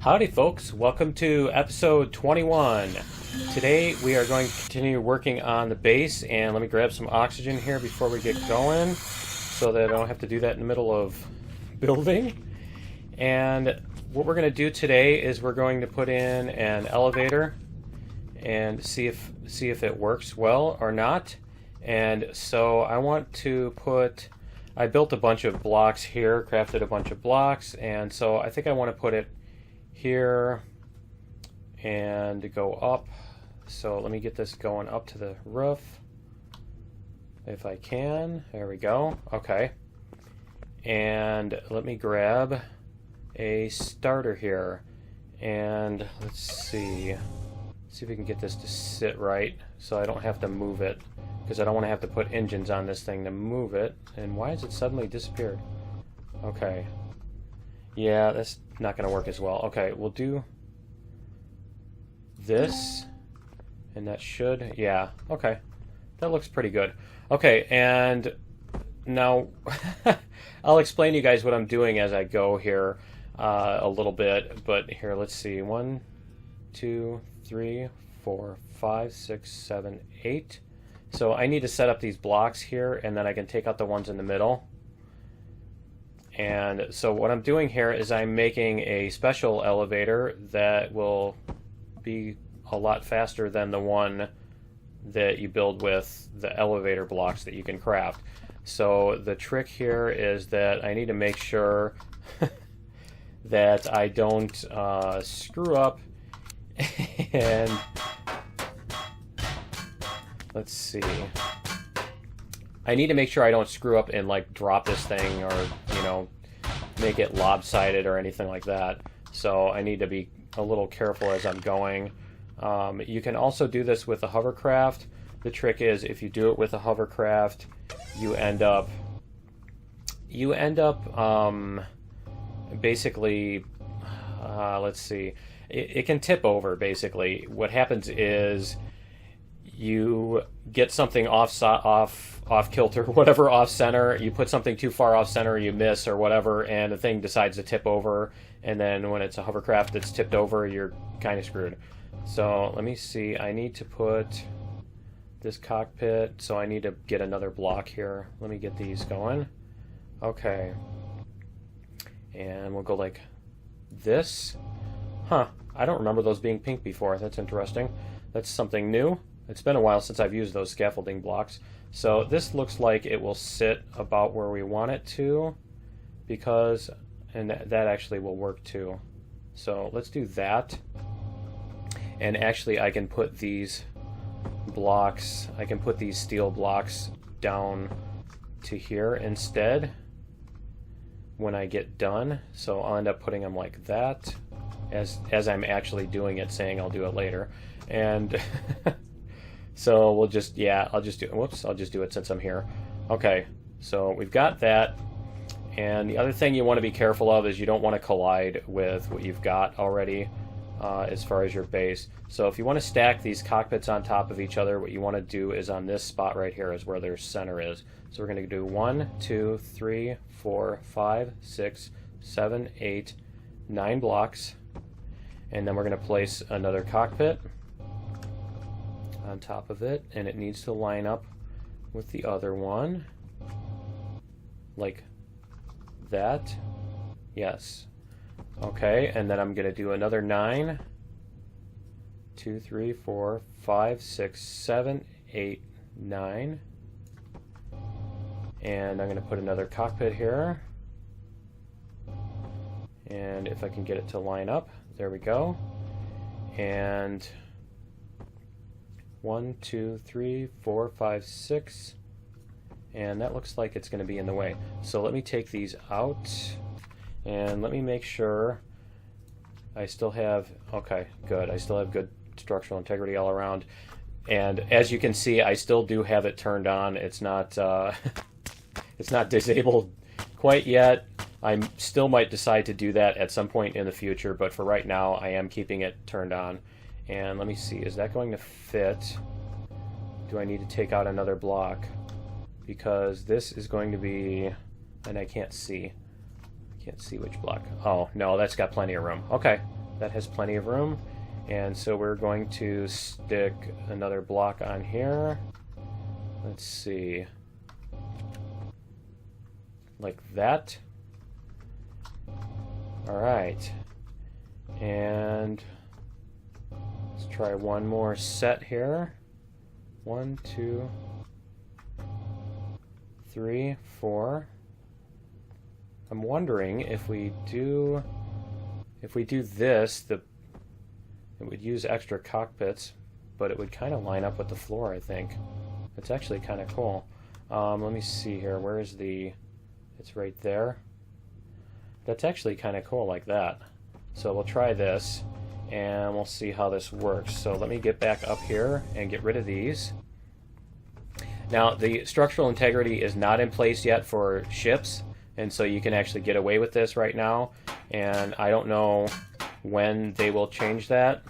Howdy folks, welcome to episode 21. Today we are going to continue working on the base, and let me grab some oxygen here before we get going so that I don't have to do that in the middle of building. And what we're going to do today is we're going to put in an elevator and see if it works well or not. And so I want to I built a bunch of blocks here, crafted a bunch of blocks, and so I think I want to put it here and go up. So let me get this going up to the roof if I can. There we go. Okay. And let me grab a starter here, and let's see if we can get this to sit right so I don't have to move it, because I don't want to have to put engines on this thing to move it. And why has it suddenly disappeared? Okay. Yeah, that's not going to work as well. Okay, we'll do this, and that should, yeah, okay. That looks pretty good. Okay, and now I'll explain to you guys what I'm doing as I go here a little bit, but here, let's see. 1, 2, 3, 4, 5, 6, 7, 8. So I need to set up these blocks here, and then I can take out the ones in the middle. And so what I'm doing here is I'm making a special elevator that will be a lot faster than the one that you build with the elevator blocks that you can craft. So the trick here is that I need to make sure that I don't screw up. And let's see. I need to make sure I don't screw up and like drop this thing, or make it lopsided or anything like that. So I need to be a little careful as I'm going. You can also do this with a hovercraft. The trick is, if you do it with a hovercraft, you end up basically, let's see, it can tip over. Basically what happens is you get something off kilter, whatever, off center. You put something too far off center, you miss or whatever, and the thing decides to tip over. And then when it's a hovercraft that's tipped over, you're kind of screwed. So let me see. I need to put this cockpit, so I need to get another block here. Let me get these going. Okay. And we'll go like this. Huh. I don't remember those being pink before. That's interesting. That's something new. It's been a while since I've used those scaffolding blocks. So this looks like it will sit about where we want it to, and that actually will work too. So let's do that. And actually I can put these blocks, I can put these steel blocks down to here instead when I get done. So I'll end up putting them like that as I'm actually doing it, saying I'll do it later. And so we'll just, I'll just do it since I'm here. Okay, so we've got that. And the other thing you want to be careful of is you don't want to collide with what you've got already as far as your base. So if you want to stack these cockpits on top of each other, what you want to do is on this spot right here is where their center is. So we're going to do 1, 2, 3, 4, 5, 6, 7, 8, 9 blocks. And then we're going to place another cockpit on top of it, and it needs to line up with the other one like that. Yes. Okay, and then I'm going to do another 9. 2, 3, 4, 5, 6, 7, 8, 9. And I'm going to put another cockpit here. And if I can get it to line up, there we go. And 1, 2, 3, 4, 5, 6. And that looks like it's going to be in the way. So let me take these out, and let me make sure I still have, okay, good. I still have good structural integrity all around. And as you can see, I still do have it turned on. It's not it's not disabled quite yet. I still might decide to do that at some point in the future, but for right now I am keeping it turned on. And let me see, is that going to fit? Do I need to take out another block? Because this is going to be, and I can't see which block. Oh, no, that's got plenty of room. Okay, that has plenty of room. And so we're going to stick another block on here. Let's see. Like that. Alright. And let's try one more set here. 1, 2, 3, 4. I'm wondering if we do this, it would use extra cockpits, but it would kind of line up with the floor, I think. It's actually kind of cool. Let me see here. Where is the... It's right there. That's actually kind of cool like that. So we'll try this, and we'll see how this works. So let me get back up here and get rid of these. Now, the structural integrity is not in place yet for ships, and so you can actually get away with this right now. And I don't know when they will change that.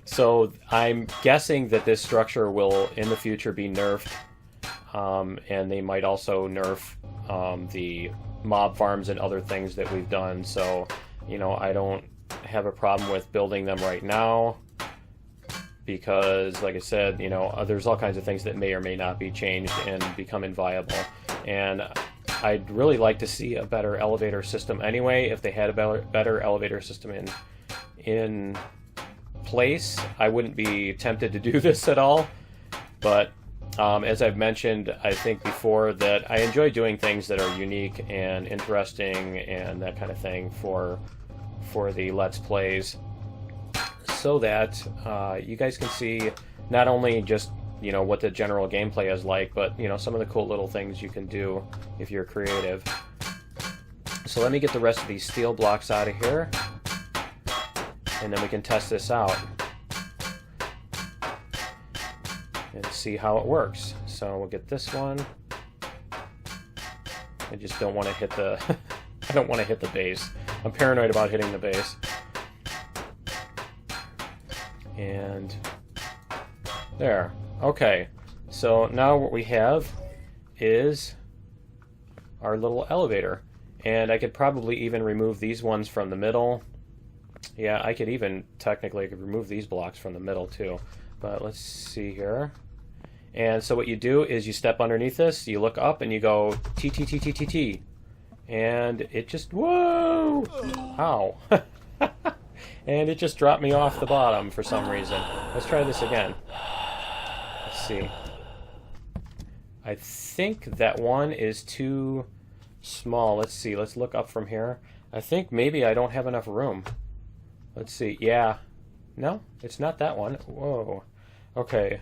So I'm guessing that this structure will in the future be nerfed, and they might also nerf the mob farms and other things that we've done. So, you know, I don't have a problem with building them right now because, like I said, you know, there's all kinds of things that may or may not be changed and become inviable. And I'd really like to see a better elevator system anyway. If they had a better elevator system in place, I wouldn't be tempted to do this at all. But as I've mentioned, I think before, that I enjoy doing things that are unique and interesting and that kind of thing for the Let's Plays, so that you guys can see not only just, you know, what the general gameplay is like, but, you know, some of the cool little things you can do if you're creative. So let me get the rest of these steel blocks out of here, and then we can test this out and see how it works. So we'll get this one. I just don't want to hit the I don't want to hit the base. I'm paranoid about hitting the base. And there. Okay. So now what we have is our little elevator. And I could probably even remove these ones from the middle. Yeah, I could even technically remove these blocks from the middle too. But let's see here. And so what you do is you step underneath this, you look up, and you go T, T, T, T, T, T. And it just, whoa! Ow. And it just dropped me off the bottom for some reason. Let's try this again. Let's see. I think that one is too small. Let's see. Let's look up from here. I think maybe I don't have enough room. Let's see. Yeah. No, it's not that one. Whoa. Okay.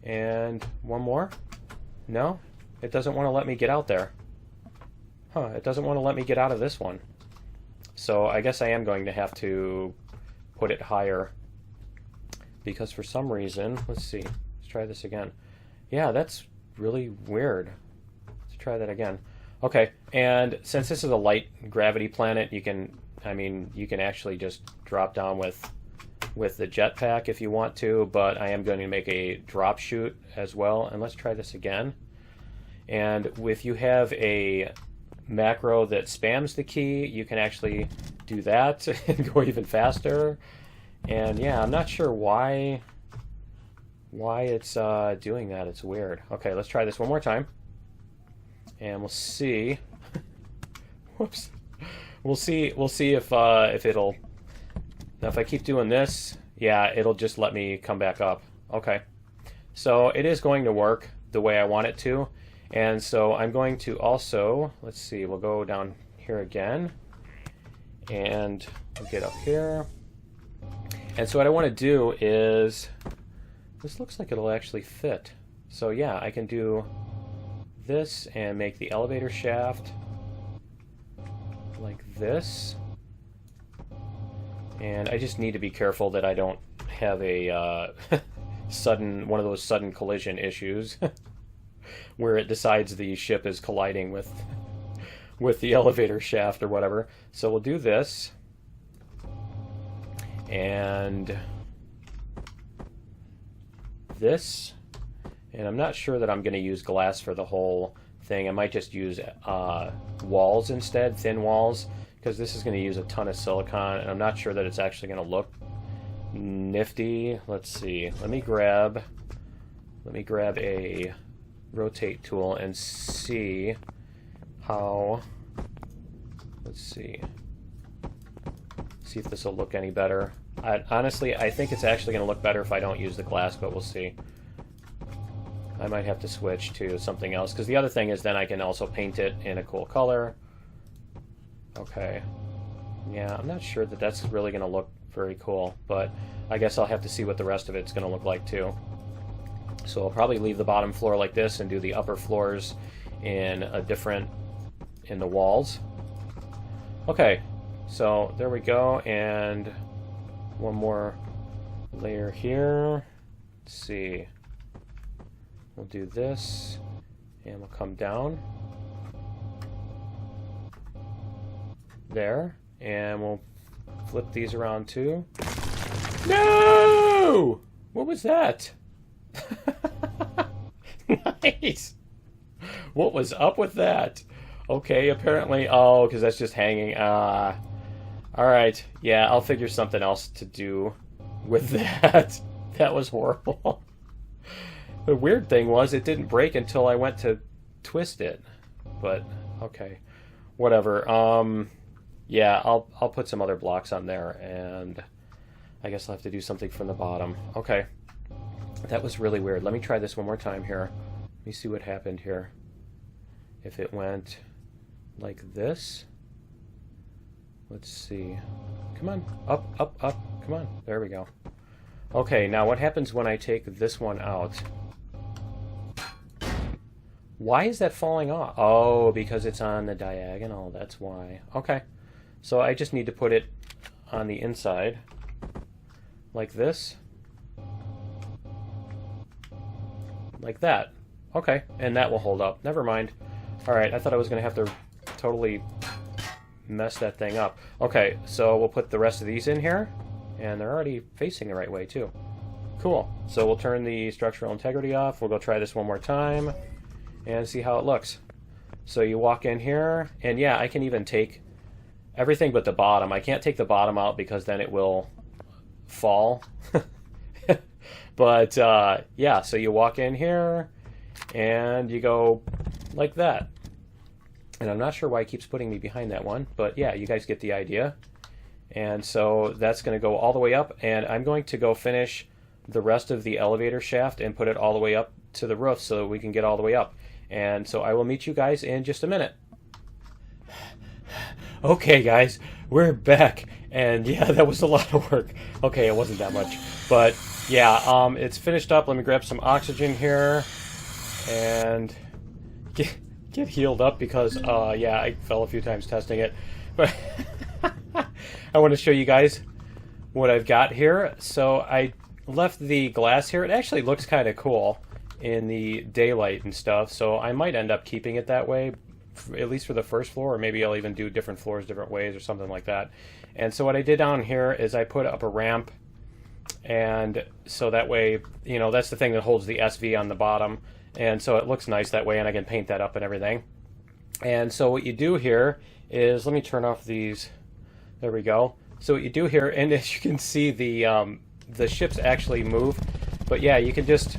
And one more? No? It doesn't want to let me get out there. Huh, it doesn't want to let me get out of this one. So I guess I am going to have to put it higher. Because for some reason, let's see. Let's try this again. Yeah, that's really weird. Let's try that again. Okay, and since this is a light gravity planet, you can actually just drop down with the jetpack if you want to, but I am going to make a drop chute as well. And let's try this again. And if you have a macro that spams the key, you can actually do that and go even faster. And yeah, I'm not sure why it's doing that. It's weird. Okay, let's try this one more time. And we'll see. Whoops. We'll see if it'll. Now, if I keep doing this, yeah, it'll just let me come back up. Okay. So it is going to work the way I want it to. And so I'm going to also, let's see, we'll go down here again. And we'll get up here. And so what I want to do is, this looks like it'll actually fit. So yeah, I can do this and make the elevator shaft like this. And I just need to be careful that I don't have a one of those sudden collision issues where it decides the ship is colliding with the elevator shaft or whatever. So we'll do this. And this. And I'm not sure that I'm going to use glass for the whole thing. I might just use walls instead, thin walls, because this is going to use a ton of silicon, and I'm not sure that it's actually going to look nifty. Let's see. Let me grab a rotate tool and see how. Let's see if this will look any better. Honestly, I think it's actually going to look better if I don't use the glass, but we'll see. I might have to switch to something else, because the other thing is then I can also paint it in a cool color. Okay. Yeah, I'm not sure that that's really going to look very cool, but I guess I'll have to see what the rest of it's going to look like too. So I'll probably leave the bottom floor like this and do the upper floors in the walls. Okay, so there we go, and one more layer here. Let's see. We'll do this, and we'll come down. There, and we'll flip these around too. No! What was that? Nice! What was up with that? Okay, apparently, oh, because that's just hanging. Alright, yeah, I'll figure something else to do with that. That was horrible. The weird thing was it didn't break until I went to twist it. But, okay. Whatever. Yeah, I'll put some other blocks on there, and I guess I'll have to do something from the bottom. Okay. That was really weird. Let me try this one more time here. Let me see what happened here. If it went like this. Let's see. Come on. Up, up, up. Come on. There we go. Okay, now what happens when I take this one out? Why is that falling off? Oh, because it's on the diagonal. That's why. Okay. So I just need to put it on the inside. Like this. Like that. Okay. And that will hold up. Never mind. Alright, I thought I was going to have to totally mess that thing up. Okay, so we'll put the rest of these in here. And they're already facing the right way, too. Cool. So we'll turn the structural integrity off. We'll go try this one more time and see how it looks. So you walk in here, and yeah, I can even take everything but the bottom. I can't take the bottom out because then it will fall. But yeah, so you walk in here and you go like that. And I'm not sure why it keeps putting me behind that one, but yeah, you guys get the idea. And so that's going to go all the way up, and I'm going to go finish the rest of the elevator shaft and put it all the way up to the roof so that we can get all the way up. And so I will meet you guys in just a minute. Okay, guys, we're back. And yeah, that was a lot of work. Okay, it wasn't that much. But yeah, it's finished up. Let me grab some oxygen here and get healed up because, yeah, I fell a few times testing it. But I want to show you guys what I've got here. So I left the glass here. It actually looks kind of cool in the daylight and stuff, so I might end up keeping it that way, at least for the first floor, or maybe I'll even do different floors different ways or something like that. And so what I did down here is I put up a ramp, and so that way, you know, that's the thing that holds the SV on the bottom, and so it looks nice that way, and I can paint that up and everything. And so what you do here is, let me turn off these. There we go. So what you do here, and as you can see, the ships actually move, but yeah, you can just.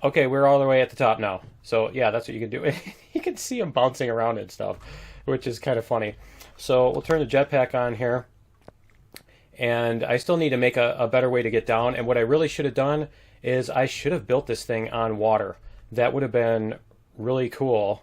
Okay, we're all the way at the top now. So yeah, that's what you can do. You can see them bouncing around and stuff, which is kind of funny. So we'll turn the jetpack on here. And I still need to make a better way to get down. And what I really should have done is I should have built this thing on water. That would have been really cool,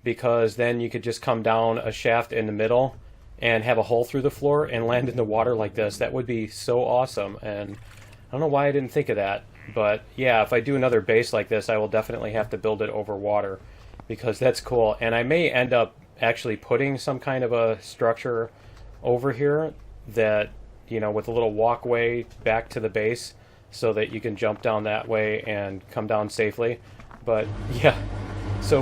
because then you could just come down a shaft in the middle and have a hole through the floor and land in the water like this. That would be so awesome. And I don't know why I didn't think of that. But yeah, if I do another base like this, I will definitely have to build it over water, because that's cool. And I may end up actually putting some kind of a structure over here that, you know, with a little walkway back to the base so that you can jump down that way and come down safely. But yeah, so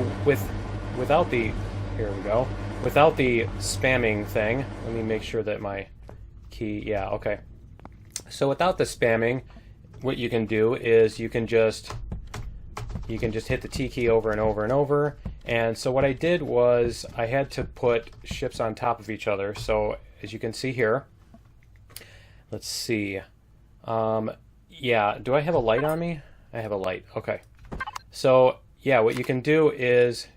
without the, here we go, without the spamming thing, let me make sure that my key, yeah, okay. So without the spamming, what you can do is you can just hit the T key over and over and over, And so what I did was I had to put ships on top of each other. So as you can see here, let's see. Yeah, do I have a light on me? I have a light. Okay. So yeah, what you can do is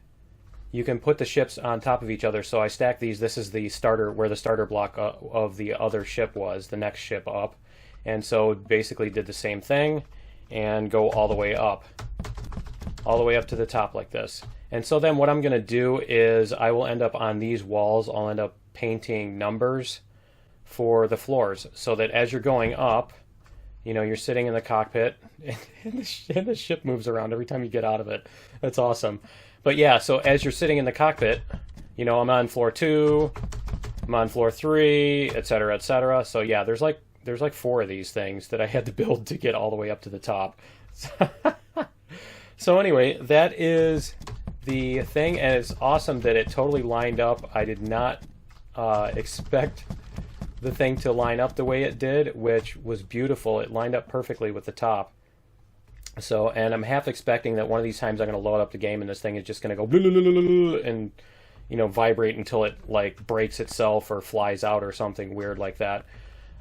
you can put the ships on top of each other. So I stack these. This is the starter, where the starter block of the other ship was, the next ship up. And so basically did the same thing and go all the way up to the top like this. And so then what I'm going to do is I will end up on these walls, I'll end up painting numbers for the floors, so that as you're going up, you know, you're sitting in the cockpit and the ship moves around every time you get out of it. That's awesome. But yeah, so as you're sitting in the cockpit, you know, I'm on floor 2, I'm on floor 3, etc., etc. So yeah, there's like 4 of these things that I had to build to get all the way up to the top. So anyway, that is the thing, and it's awesome that it totally lined up. I did not expect the thing to line up the way it did, which was beautiful. It lined up perfectly with the top. So, and I'm half expecting that one of these times I'm going to load up the game and this thing is just going to go and, you know, vibrate until it like breaks itself or flies out or something weird like that.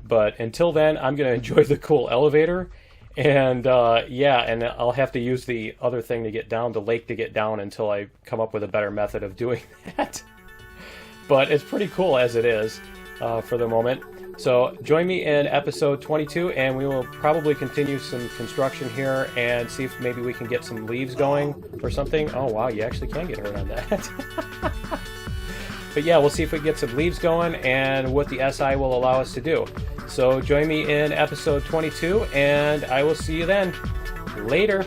But until then, I'm going to enjoy the cool elevator. And yeah, and I'll have to use the other thing to get down, the lake to get down, until I come up with a better method of doing that. But it's pretty cool as it is for the moment. So join me in episode 22, and we will probably continue some construction here and see if maybe we can get some leaves going or something. Oh wow, you actually can get hurt on that. But yeah, we'll see if we can get some leaves going and what the SI will allow us to do. So join me in episode 22, and I will see you then. Later.